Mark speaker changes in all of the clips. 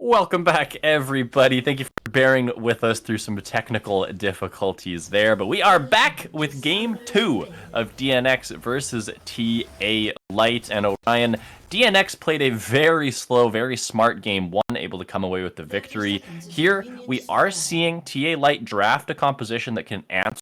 Speaker 1: Welcome back, everybody. Thank you for bearing with us through some technical difficulties there. But we are back with Game 2 of DNX versus TA Light. And Orion, DNX played a very slow, very smart Game 1, able to come away with the victory. Here, we are seeing TA Light draft a composition that can answer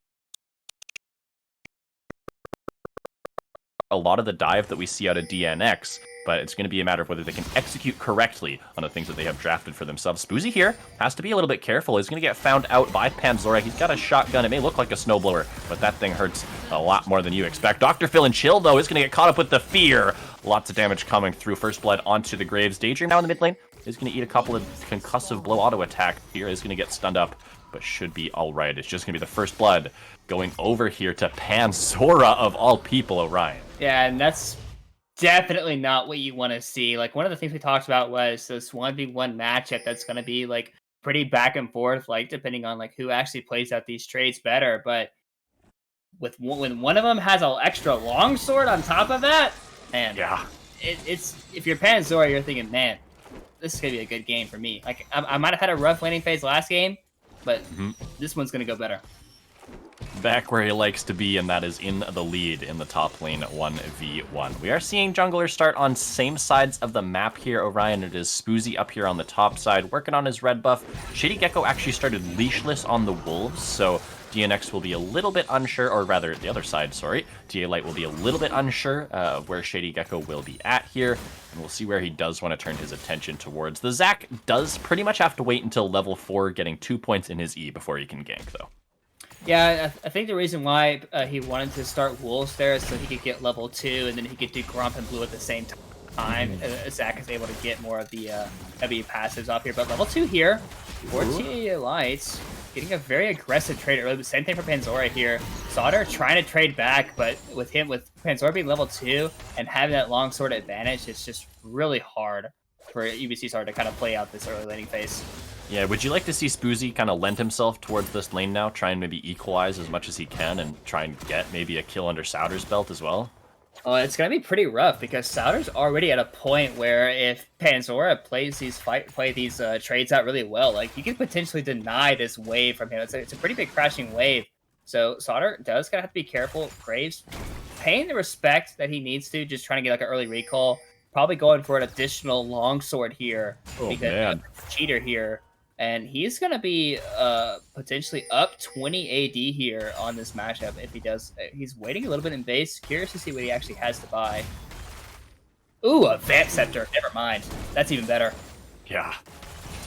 Speaker 1: a lot of the dive that we see out of DNX, but it's going to be a matter of whether they can execute correctly on the things that they have drafted for themselves. Spoozy here has to be a little bit careful. He's going to get found out by Panzora. He's got a shotgun. It may look like a snowblower, but that thing hurts a lot more than you expect. Dr. Phil and Chill, though, is going to get caught up with the fear. Lots of damage coming through. First blood onto the Graves. Daydream now in the mid lane is going to eat a couple of concussive blow auto attack. Fear is going to get stunned up, but should be all right. It's just going to be the first blood going over here to Panzora of all people, Orion.
Speaker 2: Yeah, and that's definitely not what you want to see. Like, one of the things we talked about was this 1v1 matchup that's going to be, like, pretty back and forth, like, depending on, like, who actually plays out these trades better. But when one of them has an extra longsword on top of that, man,
Speaker 1: yeah,
Speaker 2: it's if you're Panzora, you're thinking, man, this is going to be a good game for me. Like, I might have had a rough laning phase last game, but this one's going to go better.
Speaker 1: Back where he likes to be, and that is in the lead in the top lane 1v1. We are seeing junglers start on same sides of the map here, Orion. It is Spoozy up here on the top side, working on his red buff. Shady Gecko actually started leashless on the wolves, so DNX will be a little bit unsure, or rather, the other side, sorry. TA Light will be a little bit unsure of where Shady Gecko will be at here, and we'll see where he does want to turn his attention towards. The Zac does pretty much have to wait until level 4, getting 2 points in his E before he can gank, though.
Speaker 2: Yeah, I think the reason why he wanted to start Wolves there is so he could get level 2, and then he could do Grump and Blue at the same time. Zac is able to get more of the heavy passives off here. But level 2 here for TA Lights, getting a very aggressive trade early. Same thing for Panzora here. Sauter trying to trade back, but with Panzora being level 2 and having that longsword advantage, it's just really hard for UBC Sauter to kind of play out this early laning phase.
Speaker 1: Yeah, would you like to see Spoozy kind of lend himself towards this lane now, try and maybe equalize as much as he can, and try and get maybe a kill under Sauter's belt as well?
Speaker 2: It's going to be pretty rough because Sauter's already at a point where if Panzora plays these trades out really well, like, you could potentially deny this wave from him. It's a pretty big crashing wave. So Sauter does kind of have to be careful. Graves paying the respect that he needs to, just trying to get like an early recall. Probably going for an additional longsword here because cheater here. And he's going to be potentially up 20 AD here on this matchup if he does. He's waiting a little bit in base. Curious to see what he actually has to buy. Ooh, a Vamp Scepter. Never mind. That's even better.
Speaker 1: Yeah.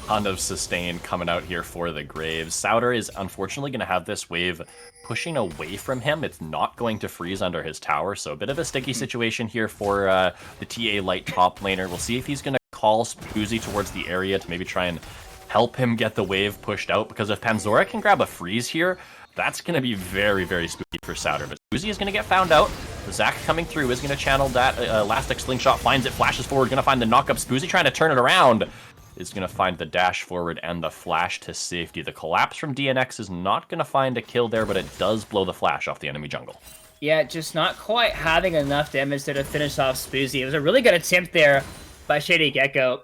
Speaker 1: Ton of sustain coming out here for the Graves. Sauter is unfortunately going to have this wave pushing away from him. It's not going to freeze under his tower, so a bit of a sticky situation here for the TA Light top laner. We'll see if he's going to call Spoozy towards the area to maybe try and help him get the wave pushed out, because if Panzora can grab a freeze here, that's going to be very, very spooky for Sauter. But Spoozy is going to get found out. The Zac coming through is going to channel that elastic slingshot, finds it, flashes forward, going to find the knock up. Spoozy trying to turn it around, is going to find the dash forward and the flash to safety. The collapse from DNX is not going to find a kill there, but it does blow the flash off the enemy jungle.
Speaker 2: Yeah, just not quite having enough damage there to finish off Spoozy. It was a really good attempt there by Shady Gecko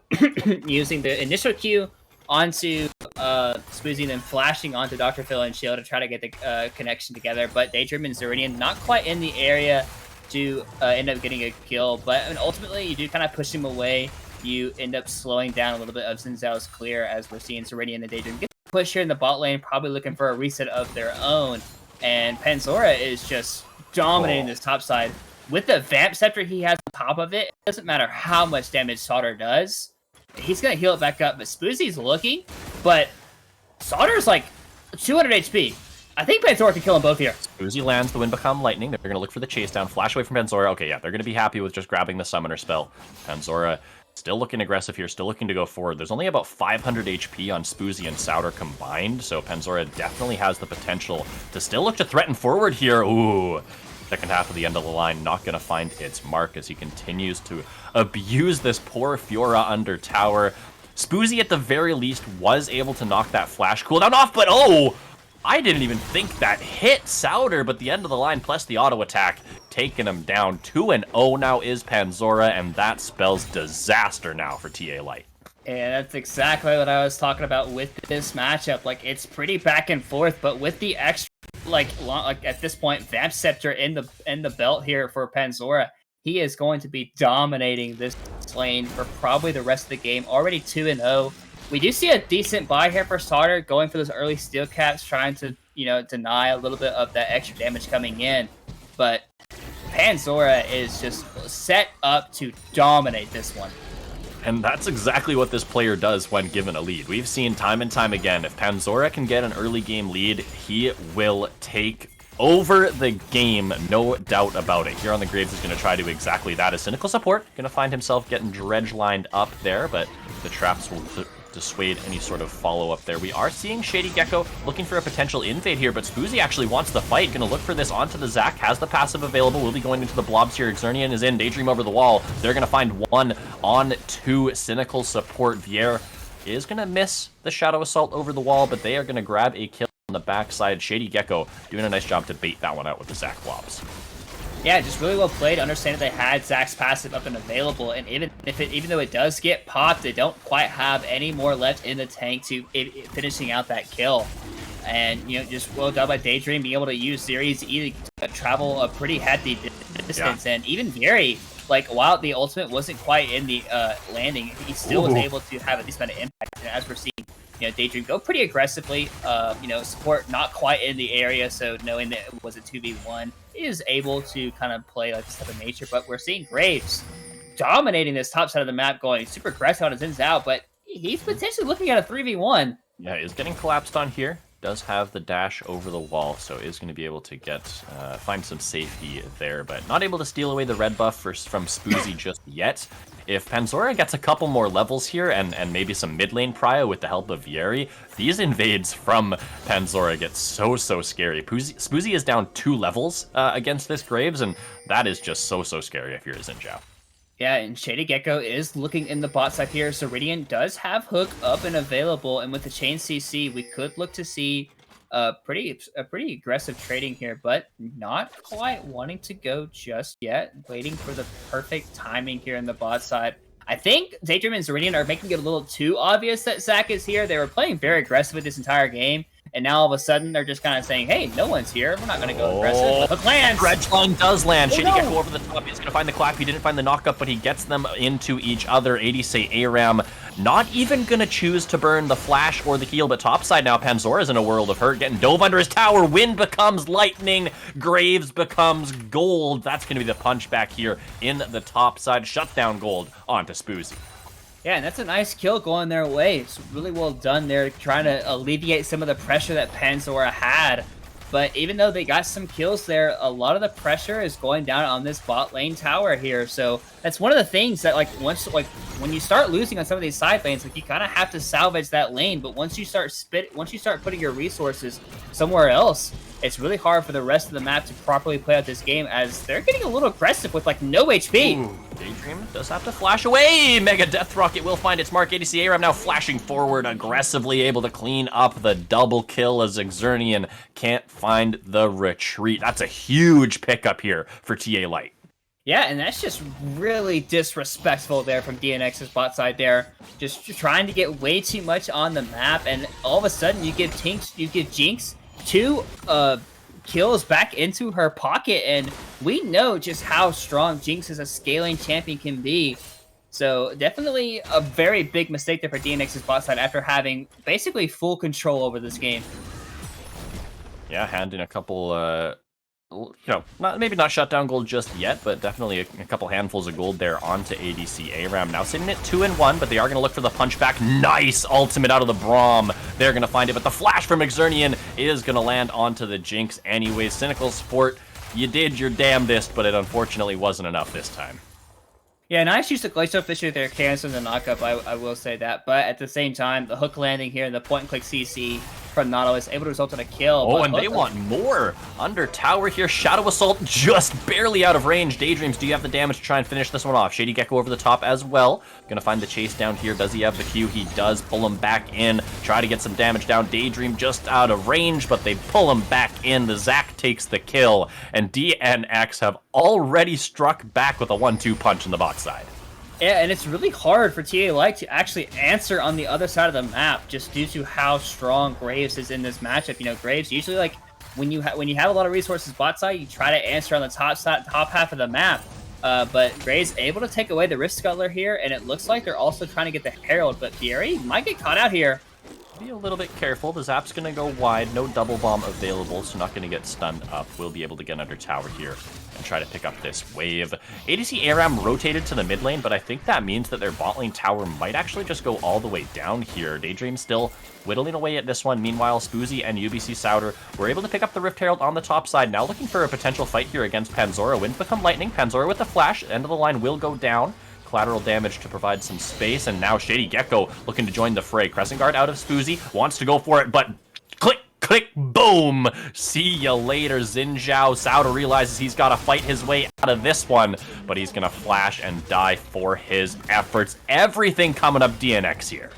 Speaker 2: using the initial Q onto Spoozy and then flashing onto Dr. Phil and Shield to try to get the connection together. But Daydream and Zeridian not quite in the area to end up getting a kill. But ultimately, you do kind of push him away. You end up slowing down a little bit of Xin Zhao's clear as we're seeing Zeridian and Daydream get the push here in the bot lane, probably looking for a reset of their own. And Panzora is just dominating this top side. With the Vamp Scepter he has on top of it, it doesn't matter how much damage Sauter does. He's going to heal it back up, but Spoozy's looking, but Sauter's like 200 HP. I think Panzora can kill them both here.
Speaker 1: Spoozy lands the Wind Become Lightning. They're going to look for the chase down, flash away from Panzora. Okay, yeah, they're going to be happy with just grabbing the Summoner spell. Panzora still looking aggressive here, still looking to go forward. There's only about 500 HP on Spoozy and Sauter combined, so Panzora definitely has the potential to still look to threaten forward here. Ooh. Second half of the end of the line not going to find its mark as he continues to abuse this poor Fiora under tower. Spoozy at the very least was able to knock that flash cooldown off, but oh, I didn't even think that hit Sauter, but the end of the line plus the auto attack taking him down. 2-0 now is Panzora, and that spells disaster now for TA Light.
Speaker 2: And that's exactly what I was talking about with this matchup. Like, it's pretty back and forth, but with the extra, like at this point, Vamp Scepter in the belt here for Panzora, he is going to be dominating this lane for probably the rest of the game. Already 2-0. We do see a decent buy here for Starter, going for those early steel caps, trying to, you know, deny a little bit of that extra damage coming in. But Panzora is just set up to dominate this one.
Speaker 1: And that's exactly what this player does when given a lead. We've seen time and time again, if Panzora can get an early game lead, he will take over the game, no doubt about it. Here on the Graves is going to try to do exactly that. As Cynical Support, going to find himself getting dredge lined up there, but the traps will dissuade any sort of follow-up there. We are seeing Shady Gecko looking for a potential invade here, but Spoozy actually wants the fight. Gonna look for this onto the Zac, has the passive available, will be going into the blobs here. Xernean is in, Daydream over the wall. They're gonna find one on two. Cynical Support. Vier is gonna miss the Shadow Assault over the wall, but they are gonna grab a kill on the backside. Shady Gecko doing a nice job to bait that one out with the Zac blobs.
Speaker 2: Yeah, just really well played. Understand that they had Zac's passive up and available, and even though it does get popped, they don't quite have any more left in the tank to finishing out that kill. And you know, just well done by Daydream being able to use Series E to travel a pretty hefty distance, and even Very, like while the ultimate wasn't quite in the landing, he still was able to have a decent amount of impact. And as we're seeing, you know, Daydream go pretty aggressively. You know, Support not quite in the area, so knowing that it was a 2v1, is able to kind of play like this type of nature. But we're seeing Graves dominating this top side of the map, going super aggressive on his ins out, but he's potentially looking at a 3v1.
Speaker 1: Yeah, is getting collapsed on here. Does have the dash over the wall, so is going to be able to get find some safety there, but not able to steal away the red buff from Spoozy just yet. If Panzora gets a couple more levels here and maybe some mid lane prio with the help of Yeri, these invades from Panzora get so scary. Spoozy is down 2 levels against this Graves, and that is just so scary if you're a Xin Zhao.
Speaker 2: Yeah, and Shady Gecko is looking in the bot side here. Ceridian does have Hook up and available, and with the Chain CC, we could look to see a pretty aggressive trading here, but not quite wanting to go just yet. Waiting for the perfect timing here in the bot side. I think Daydream and Ceridian are making it a little too obvious that Zac is here. They were playing very aggressive this entire game, and now all of a sudden they're just kind of saying, hey, no one's here. We're not going to go aggressive. Hook lands!
Speaker 1: Dredge line does land.
Speaker 2: Oh,
Speaker 1: Shady Gecko over the top. He's going to find the clap. He didn't find the knockup, but he gets them into each other. 80 say ARAM not even going to choose to burn the flash or the heal, but topside now, Panzora's in a world of hurt, getting dove under his tower. Wind becomes lightning. Graves becomes gold. That's going to be the punch back here in the topside. Shutdown gold onto Spoozy.
Speaker 2: Yeah, and that's a nice kill going their way. It's really well done there, trying to alleviate some of the pressure that Panzora had. But even though they got some kills there, a lot of the pressure is going down on this bot lane tower here. So that's one of the things that, like, when you start losing on some of these side lanes, like, you kind of have to salvage that lane. But once you start putting your resources somewhere else, it's really hard for the rest of the map to properly play out this game, as they're getting a little aggressive with like no HP.
Speaker 1: Ooh, Daydream does have to flash away. Mega Death Rocket will find its mark. ADC ARAM now flashing forward, aggressively able to clean up the double kill as Xernean can't find the retreat. That's a huge pickup here for TA Light.
Speaker 2: Yeah, and that's just really disrespectful there from DNX's bot side there. Just trying to get way too much on the map, and all of a sudden you give Jinx 2 kills back into her pocket, and we know just how strong Jinx as a scaling champion can be. So definitely a very big mistake there for DNX's bot side after having basically full control over this game.
Speaker 1: Yeah, handing a couple maybe not shutdown gold just yet, but definitely a couple handfuls of gold there onto ADC ARAM. Now sitting at 2-1, but they are going to look for the punch back. Nice ultimate out of the Braum. They're going to find it, but the flash from Xernean is going to land onto the Jinx anyways. Cynical Support, you did your damnedest, but it unfortunately wasn't enough this time.
Speaker 2: Yeah, nice use of Glacial Fissure there, canceling the knockup, I will say that. But at the same time, the hook landing here and the point-and-click CC from Nautilus able to result in a kill.
Speaker 1: Oh, and they want more. Under tower here, Shadow Assault just barely out of range. Daydreams, do you have the damage to try and finish this one off? Shady Gecko over the top as well. Gonna find the chase down here. Does he have the Q? He does. Pull him back in. Try to get some damage down. Daydream just out of range, but they pull him back in. The Zac takes the kill, and DNX have already struck back with a 1-2 punch in the bot side.
Speaker 2: Yeah, and it's really hard for TA Light to actually answer on the other side of the map, just due to how strong Graves is in this matchup. You know, Graves usually, like, when you have a lot of resources bot side, you try to answer on the top half of the map. But Graves able to take away the Rift Scuttler here, and it looks like they're also trying to get the Herald, but Fieri might get caught out here.
Speaker 1: Be a little bit careful. The Zap's going to go wide. No double bomb available, so not going to get stunned up. We'll be able to get under tower here and try to pick up this wave. ADC ARAM rotated to the mid lane, but I think that means that their bot lane tower might actually just go all the way down here. Daydream still whittling away at this one. Meanwhile, Spoozy and UBC Souter were able to pick up the Rift Herald on the top side. Now looking for a potential fight here against Panzora. Winds become lightning. Panzora with the flash. End of the line will go down. Collateral damage to provide some space, and now Shady Gecko looking to join the fray. Crescent Guard out of Spoozy, wants to go for it, but click, click, boom! See ya later, Xin Zhao. Souter realizes he's got to fight his way out of this one, but he's going to flash and die for his efforts. Everything coming up DNX here.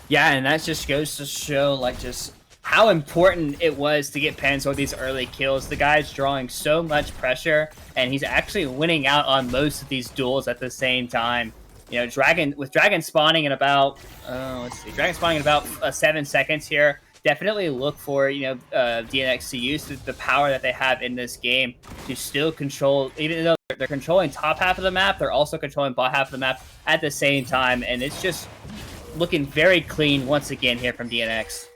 Speaker 2: Yeah, and that just goes to show, like, just how important it was to get Panzer these early kills. The guy's drawing so much pressure, and he's actually winning out on most of these duels at the same time. You know, Dragon spawning in about, Dragon spawning in about 7 seconds here. Definitely look for, DNX to use the power that they have in this game to still control, even though they're controlling top half of the map, they're also controlling bottom half of the map at the same time, and it's just looking very clean once again here from DNX.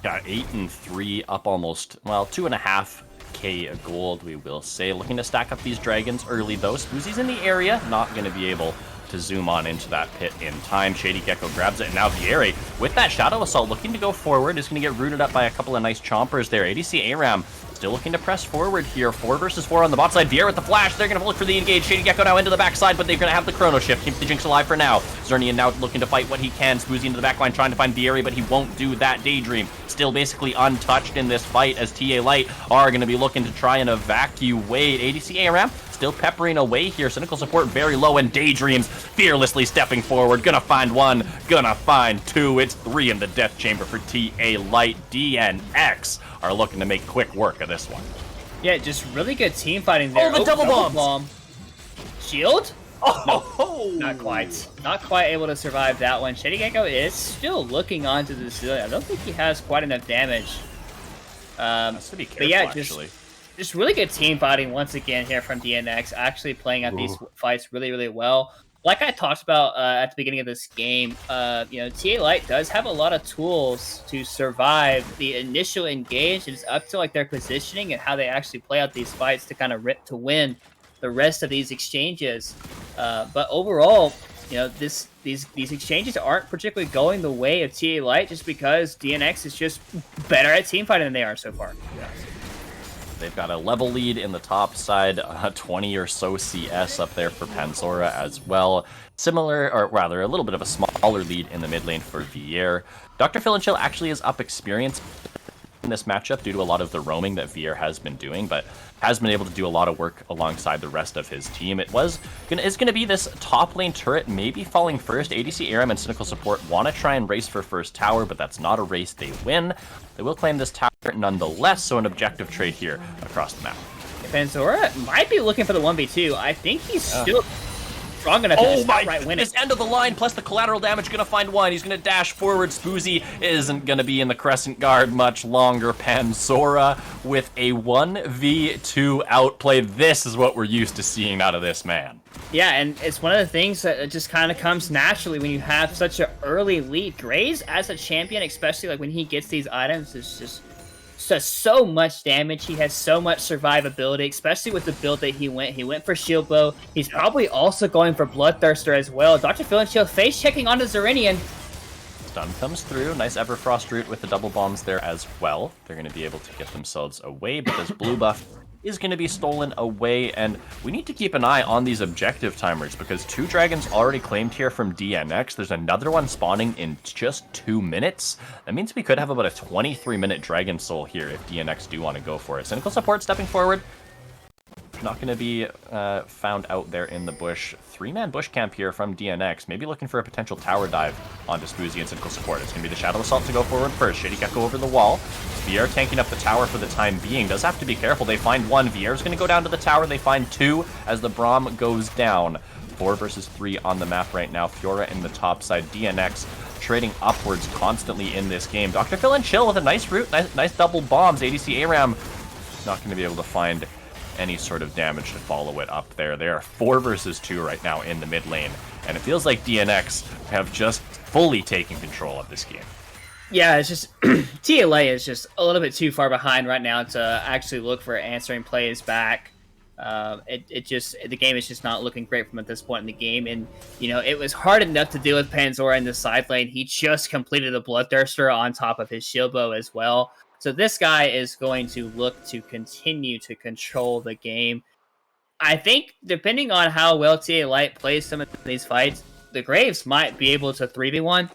Speaker 1: Got 8 and 3, up almost, well, 2.5k gold, we will say. Looking to stack up these dragons early, though. Spoozy's in the area, not going to be able to zoom on into that pit in time. Shady Gecko grabs it, and now Vieri, with that Shadow Assault, looking to go forward, is going to get rooted up by a couple of nice chompers there. ADC ARAM still looking to press forward here. 4 versus 4 on the bot side. Vieri with the flash. They're going to look for the engage. Shady Gecko now into the backside, but they're going to have the Chrono Shift. Keep the Jinx alive for now. Zernian now looking to fight what he can. Spoozy into the backline, trying to find Vieri, but he won't do that. Daydream still basically untouched in this fight, as TA Light are going to be looking to try and evacuate. ADC ARAM still peppering away here. Cynical support very low, and Daydreams fearlessly stepping forward. Gonna find 1, gonna find 2. It's 3 in the death chamber for TA Light. DNX are looking to make quick work of this one.
Speaker 2: Yeah, just really good team fighting there.
Speaker 1: Oh, the double
Speaker 2: bomb. Shield?
Speaker 1: Oh,
Speaker 2: no, not quite. Not quite able to survive that one. Shady Gecko is still looking onto the ceiling. I don't think he has quite enough damage.
Speaker 1: Has to be careful,
Speaker 2: but yeah,
Speaker 1: actually.
Speaker 2: Just really good team fighting once again here from DNX, actually playing out these fights really, really well. Like I talked about at the beginning of this game, TA Light does have a lot of tools to survive the initial engage. It's up to like their positioning and how they actually play out these fights to kind of win the rest of these exchanges. But overall, these exchanges aren't particularly going the way of TA Light just because DNX is just better at team fighting than they are so far.
Speaker 1: Yeah. They've got a level lead in the top side, 20 or so CS up there for Panzora as well. Similar, or rather, a little bit of a smaller lead in the mid lane for Vier. Dr. Phil and Chill actually is up experience in this matchup due to a lot of the roaming that Vier has been doing, but has been able to do a lot of work alongside the rest of his team. It is going to be this top lane turret maybe falling first. ADC ARAM and Cynical Support want to try and race for first tower, but that's not a race they win. They will claim this tower nonetheless, so an objective trade here across the map.
Speaker 2: Panzora might be looking for the 1v2. I think he's still strong enough to just outright win it.
Speaker 1: This end of the line plus the collateral damage gonna find 1. He's gonna dash forward. Spoozy isn't gonna be in the Crescent Guard much longer. Panzora with a 1v2 outplay. This is what we're used to seeing out of this man.
Speaker 2: Yeah, and it's one of the things that just kind of comes naturally when you have such an early lead. Graves as a champion, especially like when he gets these items, is just so much damage. He has so much survivability, especially with the build that he went. He went for Shield Bow. He's probably also going for Bloodthirster as well. Dr. Phil and Chill face checking onto Zerinian.
Speaker 1: Stun comes through. Nice Everfrost root with the double bombs there as well. They're going to be able to get themselves away, but this blue buff is going to be stolen away, and we need to keep an eye on these objective timers because 2 dragons already claimed here from DNX. There's another one spawning in just 2 minutes. That means we could have about a 23-minute Dragon Soul here if DNX do want to go for it. Cynical Support stepping forward. Not going to be found out there in the bush. 3-man bush camp here from DNX. Maybe looking for a potential tower dive onto Spoozy and Cynical Support. It's going to be the Shadow Assault to go forward first. Shady Gecko over the wall. Vier tanking up the tower for the time being. Does have to be careful. They find 1. Vier's going to go down to the tower. They find 2 as the Braum goes down. 4 versus 3 on the map right now. Fiora in the top side. DNX trading upwards constantly in this game. Dr. Phil and Chill with a nice root, nice double bombs. ADC ARAM not going to be able to find any sort of damage to follow it up there. They are 4 versus 2 right now in the mid lane, and it feels like DNX have just fully taken control of this game.
Speaker 2: Yeah, it's just TLA is just a little bit too far behind right now to actually look for answering plays back. The game is just not looking great from at this point in the game, and you know it was hard enough to deal with Panzora in the side lane. He just completed a Bloodthirster on top of his shield bow as well. So this guy is going to look to continue to control the game. I think depending on how well TA Light plays some of these fights, the Graves might be able to 3v1.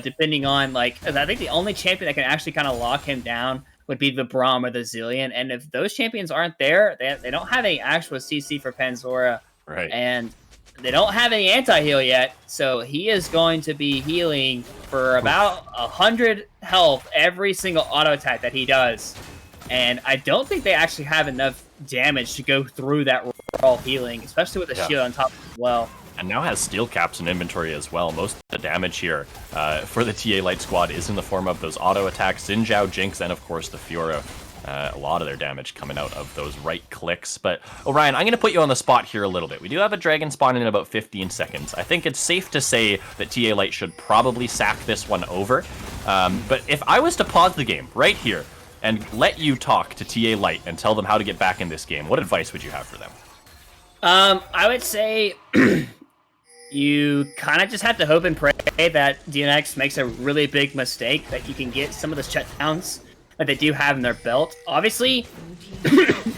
Speaker 2: Depending on, like, I think the only champion that can actually kind of lock him down would be the Braum or the Zillion. And if those champions aren't there, they don't have any actual CC for Panzora.
Speaker 1: Right.
Speaker 2: And they don't have any anti-heal yet. So he is going to be healing for about 100 health every single auto attack that he does. And I don't think they actually have enough damage to go through that raw healing, especially with the shield on top as well.
Speaker 1: And now has steel caps in inventory as well. Most of the damage here for the TA Light squad is in the form of those auto attacks, Xin Zhao, Jinx, and of course the Fiora. A lot of their damage coming out of those right clicks. But Orion, I'm going to put you on the spot here a little bit. We do have a dragon spawn in about 15 seconds. I think it's safe to say that TA Light should probably sack this one over. But if I was to pause the game right here and let you talk to TA Light and tell them how to get back in this game, what advice would you have for them?
Speaker 2: I would say you kind of just have to hope and pray that DNX makes a really big mistake, that you can get some of the shutdowns that they do have in their belt. Obviously,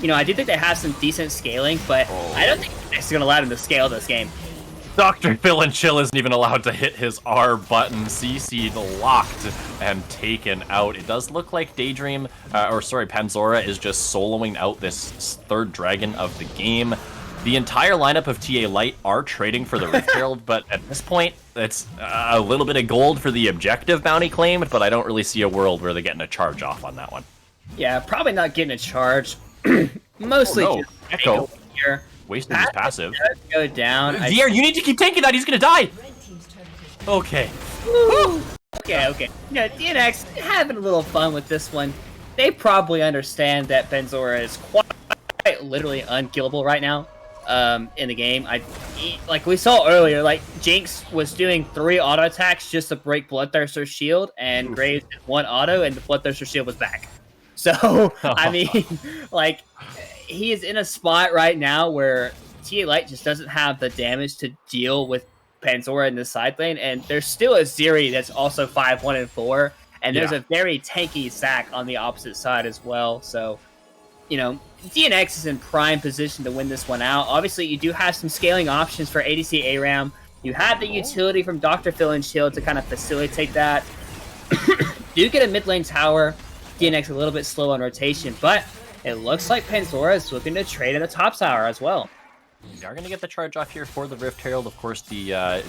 Speaker 2: you know, I do think they have some decent scaling, but I don't think DNX is going to allow them to scale this game.
Speaker 1: Dr. Phil and Chill isn't even allowed to hit his R button. CC'd locked and taken out. It does look like Panzora is just soloing out this third dragon of the game. The entire lineup of TA Light are trading for the Rift Herald, but at this point, it's a little bit of gold for the objective bounty claimed, but I don't really see a world where they're getting a charge off on that one.
Speaker 2: Yeah, probably not getting a charge. Mostly just
Speaker 1: Echo
Speaker 2: here.
Speaker 1: Wasting his passive.
Speaker 2: Go down.
Speaker 1: Vier, you need to keep tanking that. He's gonna die. Okay.
Speaker 2: Okay. You know, DNX having a little fun with this one. They probably understand that Panzora is quite literally unkillable right now. In the game, like we saw earlier, like Jinx was doing 3 auto attacks just to break Bloodthirster's shield, and Graves did 1 auto, and the Bloodthirster shield was back. So I mean, like he is in a spot right now where TA Light just doesn't have the damage to deal with Panzora in the side lane, and there's still a Zeri that's also 5-1 and 4, and there's a very tanky Zac on the opposite side as well. So, you know, DNX is in prime position to win this one out. Obviously, you do have some scaling options for ADC ARAM. You have the utility from Dr. Phil and Shield to kind of facilitate that. Do get a mid lane tower. DNX a little bit slow on rotation, but it looks like Panzora is looking to trade at the top tower as well.
Speaker 1: We are going to get the charge off here for the Rift Herald. Of course, the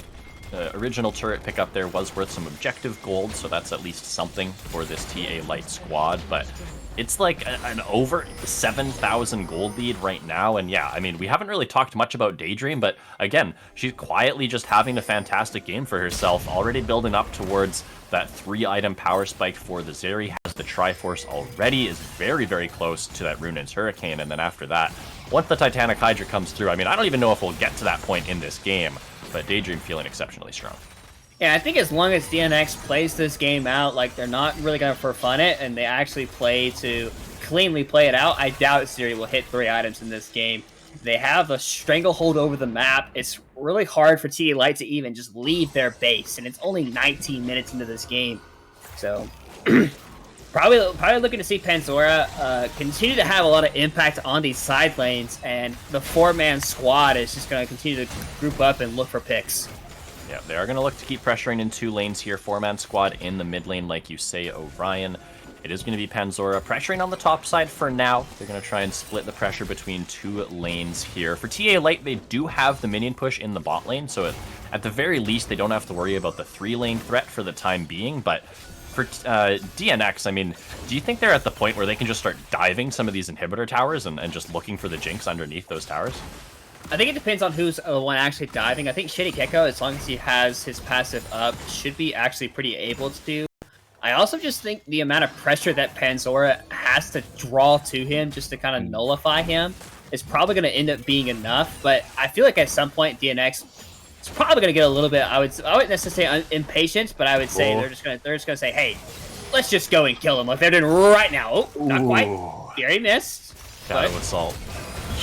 Speaker 1: original turret pickup there was worth some objective gold, so that's at least something for this TA Light squad, but it's like an over 7,000 gold lead right now, and yeah, I mean, we haven't really talked much about Daydream, but again, she's quietly just having a fantastic game for herself, already building up towards that 3-item power spike for the Zeri, has the Triforce already, is very, very close to that Runaan's Hurricane, and then after that, once the Titanic Hydra comes through, I mean, I don't even know if we'll get to that point in this game, but Daydream feeling exceptionally strong.
Speaker 2: Yeah, I think as long as DNX plays this game out, like they're not really going to for fun it, and they actually play to cleanly play it out, I doubt Siri will hit 3 items in this game. They have a stranglehold over the map. It's really hard for TA Light to even just leave their base, and it's only 19 minutes into this game. So, probably looking to see Panzora continue to have a lot of impact on these side lanes, and the 4-man squad is just going to continue to group up and look for picks.
Speaker 1: Yeah, they are going to look to keep pressuring in 2 lanes here. 4-man squad in the mid lane, like you say, Orion. It is going to be Panzora pressuring on the top side for now. They're going to try and split the pressure between 2 lanes here. For TA Light, they do have the minion push in the bot lane, so at the very least, they don't have to worry about the 3-lane threat for the time being. But for DNX, I mean, do you think they're at the point where they can just start diving some of these inhibitor towers and just looking for the Jinx underneath those towers?
Speaker 2: I think it depends on who's the one actually diving. I think Shady Gecko, as long as he has his passive up, should be actually pretty able to do. I also just think the amount of pressure that Panzora has to draw to him just to kind of nullify him is probably going to end up being enough. But I feel like at some point DNX is probably going to get a little bit. I wouldn't necessarily say impatient, but I would say they're just gonna say, hey, let's just go and kill him like they're doing right now. Oh, not quite. Gary missed.
Speaker 1: Shadow Assault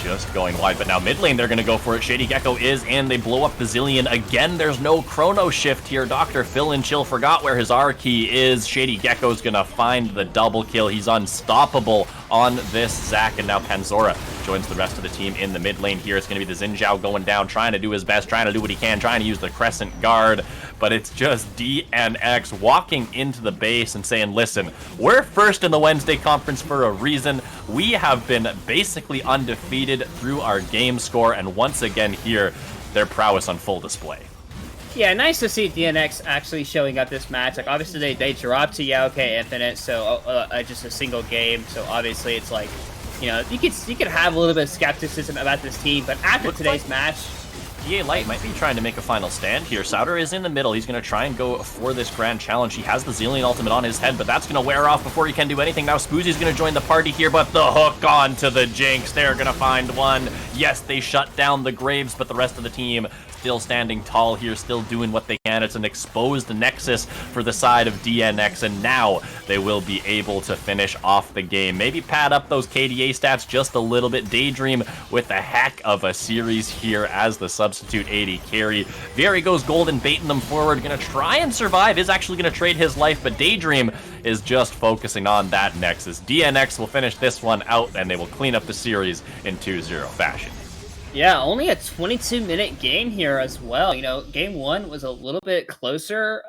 Speaker 1: just going wide, but now mid lane they're going to go for it. Shady Gecko is in. They blow up Bazillion again. There's no chrono shift here. Dr. Phil and Chill forgot where his R key is. Shady Gecko's going to find the double kill. He's unstoppable on this Zac, and now Panzora joins the rest of the team in the mid lane here. It's going to be the Xin Zhao going down, trying to do his best, trying to do what he can, trying to use the Crescent Guard, but it's just DNX walking into the base and saying, listen, we're first in the Wednesday conference for a reason. We have been basically undefeated through our game score, and once again here, their prowess on full display.
Speaker 2: Yeah, nice to see DNX actually showing up this match. Like, obviously, they dropped to Yaoke Infinite, so just a single game. So obviously, it's like, you know, you could have a little bit of skepticism about this team, but after today's match,
Speaker 1: DA Light might be trying to make a final stand here. Souter is in the middle. He's going to try and go for this grand challenge. He has the Zillion ultimate on his head, but that's going to wear off before he can do anything. Now Spoozy's going to join the party here, but the hook onto the Jinx. They're going to find one. Yes, they shut down the Graves, but the rest of the team still standing tall here, still doing what they can. It's an exposed Nexus for the side of DNX, and now they will be able to finish off the game. Maybe pad up those KDA stats just a little bit. Daydream with a heck of a series here as the substitute AD carry. Vieri goes golden, baiting them forward, gonna try and survive, is actually gonna trade his life, but Daydream is just focusing on that Nexus. DNX will finish this one out, and they will clean up the series in 2-0 fashion.
Speaker 2: Yeah, only a 22-minute game here as well. You know, game one was a little bit closer.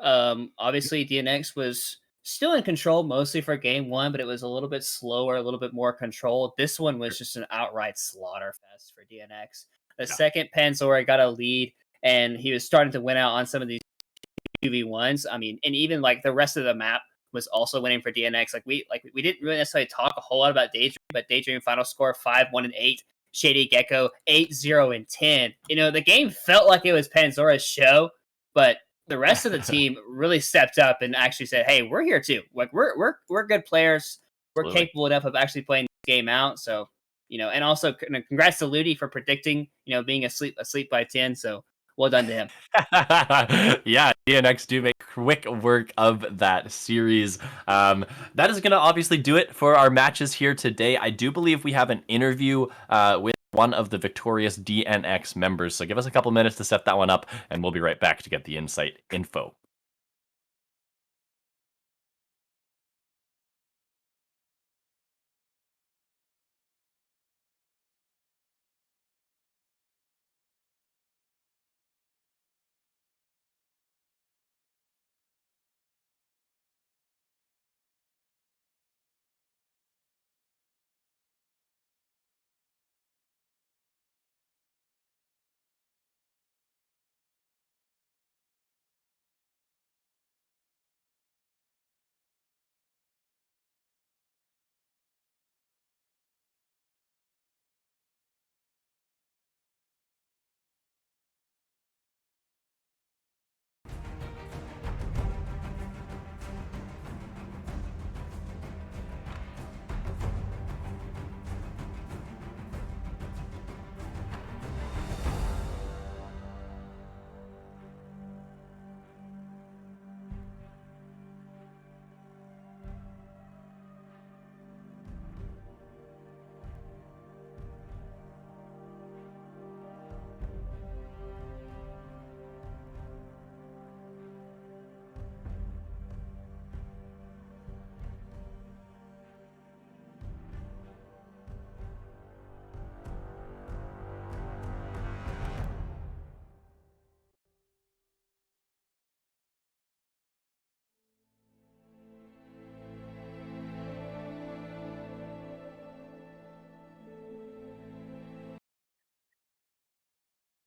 Speaker 2: Obviously, DNX was still in control mostly for game one, but it was a little bit slower, a little bit more controlled. This one was just an outright slaughter fest for DNX. The second Panzora got a lead, and he was starting to win out on some of these 2v1s. I mean, and even like the rest of the map was also winning for DNX. We didn't really necessarily talk a whole lot about Daydream, but Daydream final score 5-1-8. Shady Gecko 8-0-10. You know, the game felt like it was Panzora's show, but the rest of the team really stepped up and actually said, "Hey, we're here too. Like we're good players. We're capable enough of actually playing this game out." So, you know, and also congrats to Ludi for predicting, you know, being asleep by 10. So well done to him.
Speaker 1: Yeah, DNX do make quick work of that series. That is going to obviously do it for our matches here today. I do believe we have an interview with one of the victorious DNX members. So give us a couple minutes to set that one up, and we'll be right back to get the insight info.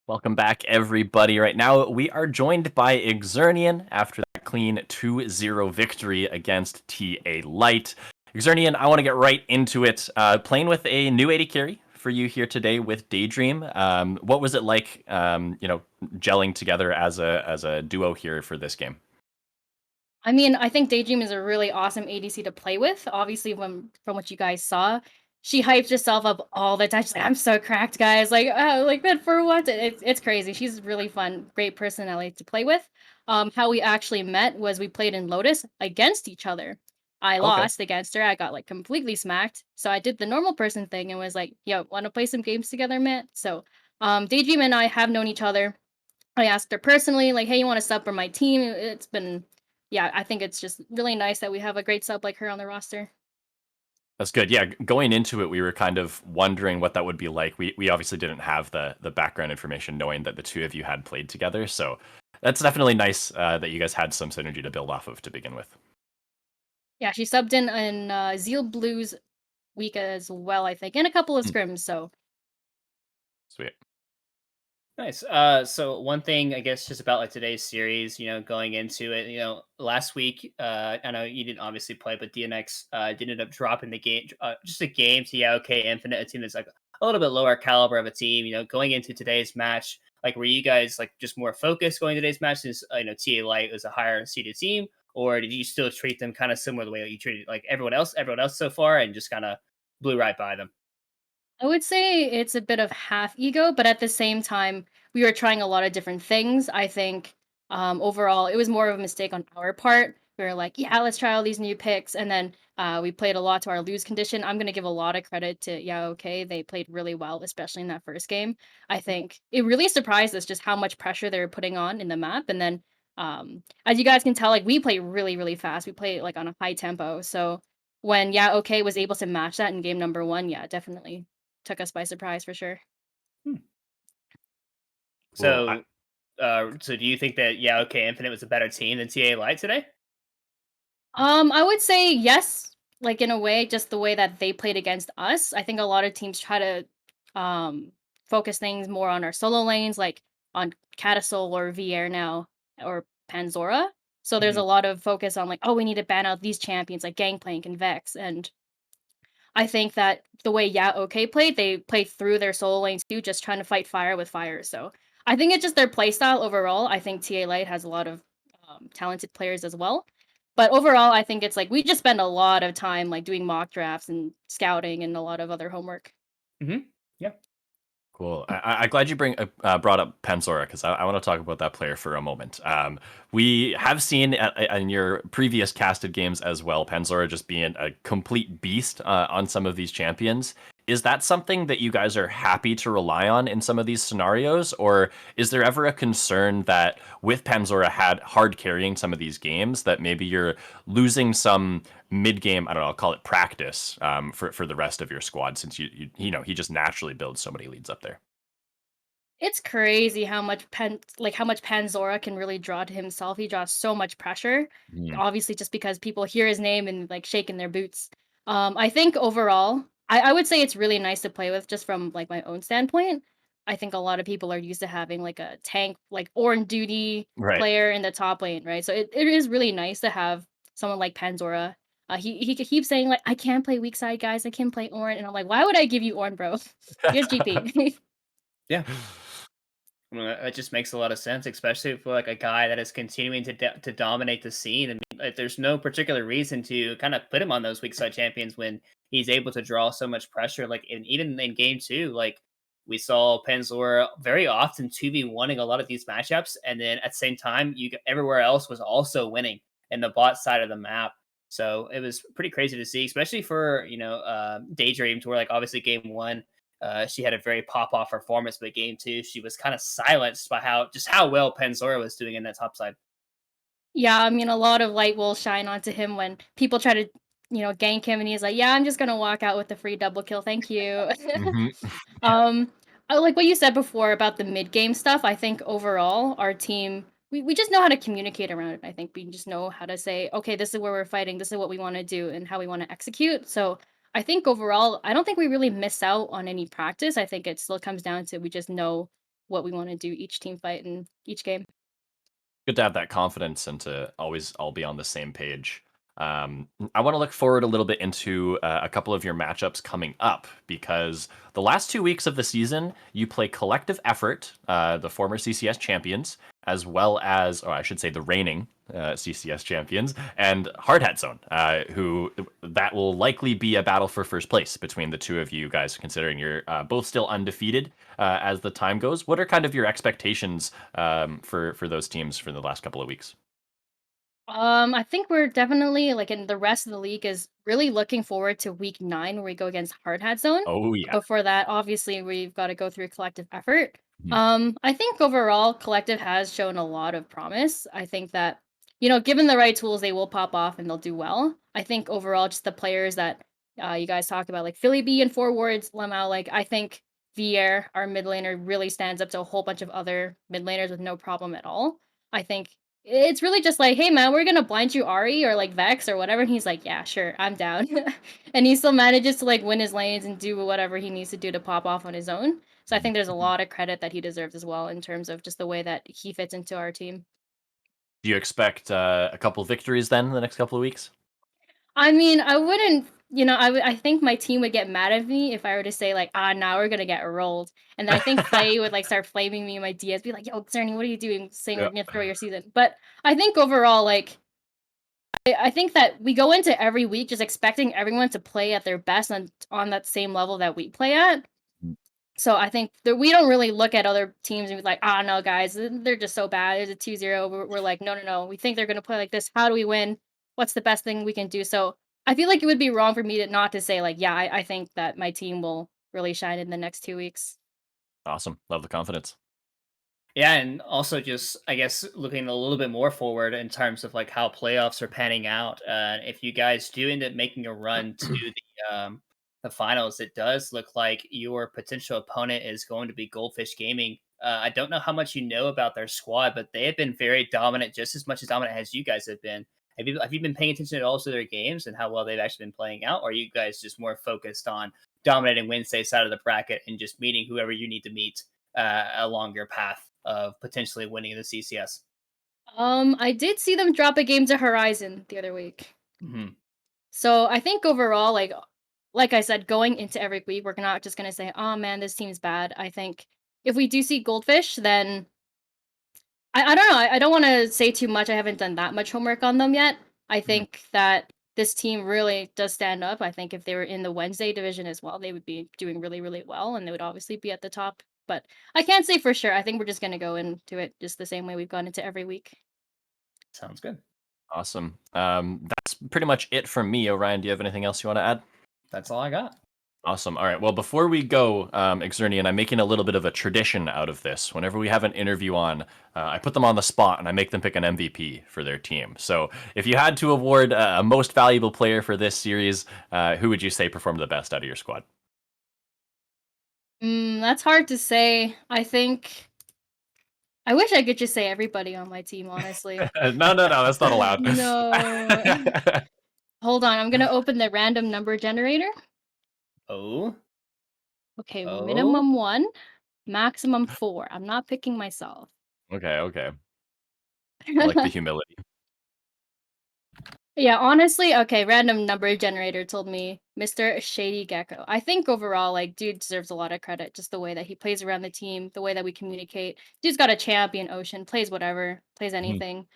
Speaker 1: Welcome back, everybody. Right now, we are joined by Exernian after that clean 2-0 victory against TA Light. Exernian, I want to get right into it. Playing with a new AD carry for you here today with Daydream. What was it like, gelling together as a duo here for this game?
Speaker 3: I mean, I think Daydream is a really awesome ADC to play with. Obviously, from what you guys saw, she hypes herself up all the time. She's like, "I'm so cracked, guys! Like, like that for what?" It's crazy. She's really fun, great personality to play with. How we actually met was we played in Lotus against each other. I
Speaker 1: Okay,
Speaker 3: lost against her. I got like completely smacked. So I did the normal person thing and was like, "Yo, want to play some games together, man?" So, Daydream and I have known each other. I asked her personally, like, "Hey, you want to sub for my team?" It's been, yeah, I think it's just really nice that we have a great sub like her on the roster.
Speaker 1: that's good. Yeah, going into it, we were kind of wondering what that would be like. We obviously didn't have the background information, knowing that the two of you had played together. So that's definitely nice that you guys had some synergy to build off of to begin with.
Speaker 3: Yeah, she subbed in Zeal Blues week as well, I think, and a couple of
Speaker 1: Hmm,
Speaker 3: scrims. So
Speaker 1: sweet.
Speaker 2: Nice. So one thing I guess just about like today's series, going into it, last week, I know you didn't obviously play, but DNX did end up dropping the game, just a game to yeah, okay, Infinite, a team that's like a little bit lower caliber of a team. Going into today's match, like were you guys like just more focused going to today's match since TA Light was a higher seeded team, or did you still treat them kind of similar the way that you treated like everyone else so far, and just kind of blew right by them?
Speaker 3: I would say it's a bit of half ego, but at the same time, we were trying a lot of different things. I think overall, it was more of a mistake on our part. We were like, yeah, let's try all these new picks. And then we played a lot to our lose condition. I'm going to give a lot of credit to, yeah, okay. They played really well, especially in that first game. I think it really surprised us just how much pressure they were putting on in the map. And then, as you guys can tell, like we play really, really fast. We play like on a high tempo. So when, yeah, okay was able to match that in game number one, yeah, definitely took us by surprise for sure.
Speaker 2: Hmm.
Speaker 1: Cool.
Speaker 2: So do you think that yeah, okay, Infinite was a better team than TA Light today?
Speaker 3: I would say yes, like in a way, just the way that they played against us. I think a lot of teams try to focus things more on our solo lanes, like on Catasol or Vier now or Panzora. So there's a
Speaker 2: Mhm.
Speaker 3: lot of focus on like, oh, we need to ban out these champions like Gangplank and Vex. And I think that the way Yeah OK played, they played through their solo lanes too, just trying to fight fire with fire. So I think it's just their play style overall. I think TA Light has a lot of talented players as well. But overall, I think it's like we just spend a lot of time like doing mock drafts and scouting and a lot of other homework.
Speaker 2: Mhm. Yeah.
Speaker 1: Cool. I'm glad you brought up Panzora because I want to talk about that player for a moment. We have seen in your previous casted games as well, Panzora just being a complete beast on some of these champions. Is that something that you guys are happy to rely on in some of these scenarios, or is there ever a concern that with Panzora had hard carrying some of these games that maybe you're losing some mid game? I don't know. I'll call it practice for the rest of your squad since he just naturally builds so many leads up there.
Speaker 3: It's crazy how much how much Panzora can really draw to himself. He draws so much pressure,
Speaker 1: Mm,
Speaker 3: obviously just because people hear his name and like shaking their boots. I think overall, I would say it's really nice to play with just from like my own standpoint. I think a lot of people are used to having like a tank, like Ornn duty
Speaker 1: right.
Speaker 3: player in the top lane, right? So it is really nice to have someone like Panzora. He keeps saying like I can't play weak side guys, I can play Ornn, and I'm like, why would I give you Ornn, bro? Here's GP.
Speaker 2: Yeah. I mean, that just makes a lot of sense, especially for like a guy that is continuing to dominate the scene. I mean, like, there's no particular reason to kind of put him on those weak side champions when he's able to draw so much pressure. Like, even in game two, like we saw Penzor very often 2v1ing a lot of these matchups, and then at the same time, everywhere else was also winning in the bot side of the map. So it was pretty crazy to see, especially for Daydream, to where like obviously game one she had a very pop off performance, but game two, she was kind of silenced by how well Penzora was doing in that top side.
Speaker 3: Yeah, I mean, a lot of light will shine onto him when people try to, gank him, and he's like, "Yeah, I'm just gonna walk out with the free double kill, thank you."
Speaker 1: Hmm.
Speaker 3: um, I like what you said before about the mid game stuff. I think overall, our team, we just know how to communicate around it. I think we just know how to say, okay, this is where we're fighting, this is what we want to do, and how we want to execute. So I think overall, I don't think we really miss out on any practice. I think it still comes down to we just know what we want to do each team fight and each game.
Speaker 1: Good to have that confidence and to always all be on the same page. I want to look forward a little bit into a couple of your matchups coming up because the last 2 weeks of the season, you play Collective Effort, the former CCS champions, as well as, or I should say, the reigning CCS champions, and Hard Hat Zone, who that will likely be a battle for first place between the two of you guys, considering you're both still undefeated as the time goes. What are kind of your expectations for those teams for the last couple of weeks?
Speaker 3: I think we're definitely like in the rest of the league is really looking forward to week 9 where we go against Hard Hat Zone.
Speaker 1: Oh yeah.
Speaker 3: Before that, obviously we've got to go through collective effort.
Speaker 1: Mhm.
Speaker 3: I think overall collective has shown a lot of promise. I think that, given the right tools, they will pop off and they'll do well. I think overall just the players that you guys talked about, like Philly B and forwards, Lemau, like I think Vier, our mid laner, really stands up to a whole bunch of other mid laners with no problem at all. I think it's really just like, "Hey, man, we're gonna blind you Ari or, like, Vex or whatever," and he's like, "Yeah, sure, I'm down." And he still manages to, like, win his lanes and do whatever he needs to do to pop off on his own. So I think there's a lot of credit that he deserves as well in terms of just the way that he fits into our team.
Speaker 1: Do you expect a couple victories then in the next couple of weeks?
Speaker 3: I mean, I wouldn't I think my team would get mad at me if I were to say, like, "Ah, now we're gonna get rolled." And then I think Flay would, like, start flaming me in my DS, be like, "Yo, Cerny, what are you doing saying we're
Speaker 1: Yeah.
Speaker 3: gonna throw your season?" But I think overall, like, I think that we go into every week just expecting everyone to play at their best and on that same level that we play at. So I think that we don't really look at other teams and be like, "Ah, no, guys, they're just so bad. There's a 2-0." We're like, "No, no, no. We think they're gonna play like this. How do we win? What's the best thing we can do?" So I feel like it would be wrong for me to not to say like, "Yeah, I think that my team will really shine in the next 2 weeks."
Speaker 1: Awesome. Love the confidence.
Speaker 2: Yeah, and also just I guess looking a little bit more forward in terms of like how playoffs are panning out. If you guys do end up making a run to the finals, it does look like your potential opponent is going to be Goldfish Gaming. I don't know how much you know about their squad, but they have been very dominant, just as much as dominant as you guys have been. Have you been paying attention at all to their games and how well they've actually been playing out? Or are you guys just more focused on dominating Wednesday side of the bracket and just meeting whoever you need to meet along your path of potentially winning the CCS?
Speaker 3: I did see them drop a game to Horizon the other week.
Speaker 2: Hmm.
Speaker 3: So I think overall, like I said, going into every week, we're not just gonna say, "Oh man, this team's bad." I think if we do see Goldfish, then I don't know. I don't want to say too much. I haven't done that much homework on them yet. I think that this team really does stand up. I think if they were in the Wednesday division as well, they would be doing really, really well, and they would obviously be at the top. But I can't say for sure. I think we're just gonna go into it just the same way we've gone into every week.
Speaker 2: Sounds good.
Speaker 1: Awesome. That's pretty much it from me. Orion, do you have anything else you want to add?
Speaker 2: That's all I got.
Speaker 1: Awesome. All right. Well, before we go, Exernian, I'm making a little bit of a tradition out of this. Whenever we have an interview on, I put them on the spot and I make them pick an MVP for their team. So if you had to award a most valuable player for this series, who would you say performed the best out of your squad?
Speaker 3: That's hard to say. I think I wish I could just say everybody on my team, honestly.
Speaker 1: No, no, no. That's not allowed.
Speaker 3: No. Hold on, I'm gonna open the random number generator.
Speaker 2: Oh,
Speaker 3: Okay,
Speaker 2: oh,
Speaker 3: minimum 1, maximum 4. I'm not picking myself.
Speaker 1: Okay, okay. I like the humility.
Speaker 3: Yeah, honestly, okay, random number generator told me Mr. Shady Gecko. I think overall, like, dude deserves a lot of credit. Just the way that he plays around the team, the way that we communicate. Dude's got a champion ocean, plays whatever, plays
Speaker 1: Mhm.
Speaker 3: anything.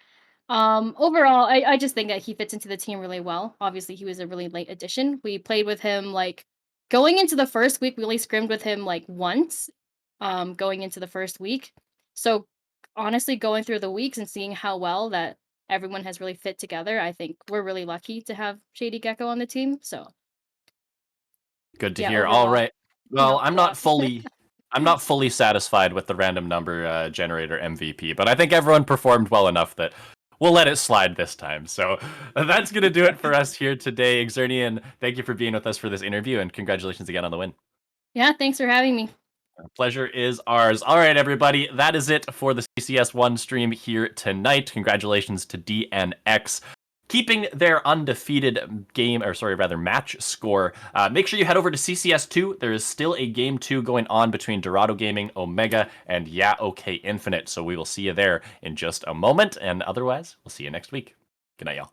Speaker 3: Overall, I just think that he fits into the team really well. Obviously, he was a really late addition. We played with him like going into the first week, we only scrimmed with him like once, going into the first week. So honestly, going through the weeks and seeing how well that everyone has really fit together, I think we're really lucky to have Shady Gecko on the team. So
Speaker 1: Good to
Speaker 3: yeah,
Speaker 1: hear. All
Speaker 3: overall,
Speaker 1: right. Well,
Speaker 3: no flop.
Speaker 1: I'm not fully satisfied with the random number generator MVP, but I think everyone performed well enough that we'll let it slide this time. So that's gonna do it for us here today. Exernian, thank you for being with us for this interview, and congratulations again on the win.
Speaker 3: Yeah, thanks for having me.
Speaker 1: Pleasure is ours. All right, everybody, that is it for the CCS1 stream here tonight. Congratulations to DNX keeping their undefeated game, or sorry, rather match score. Make sure you head over to CCS2. There is still a game 2 going on between Dorado Gaming, Omega, and Yeah OK Infinite. So we will see you there in just a moment. And otherwise, we'll see you next week. Good night, y'all.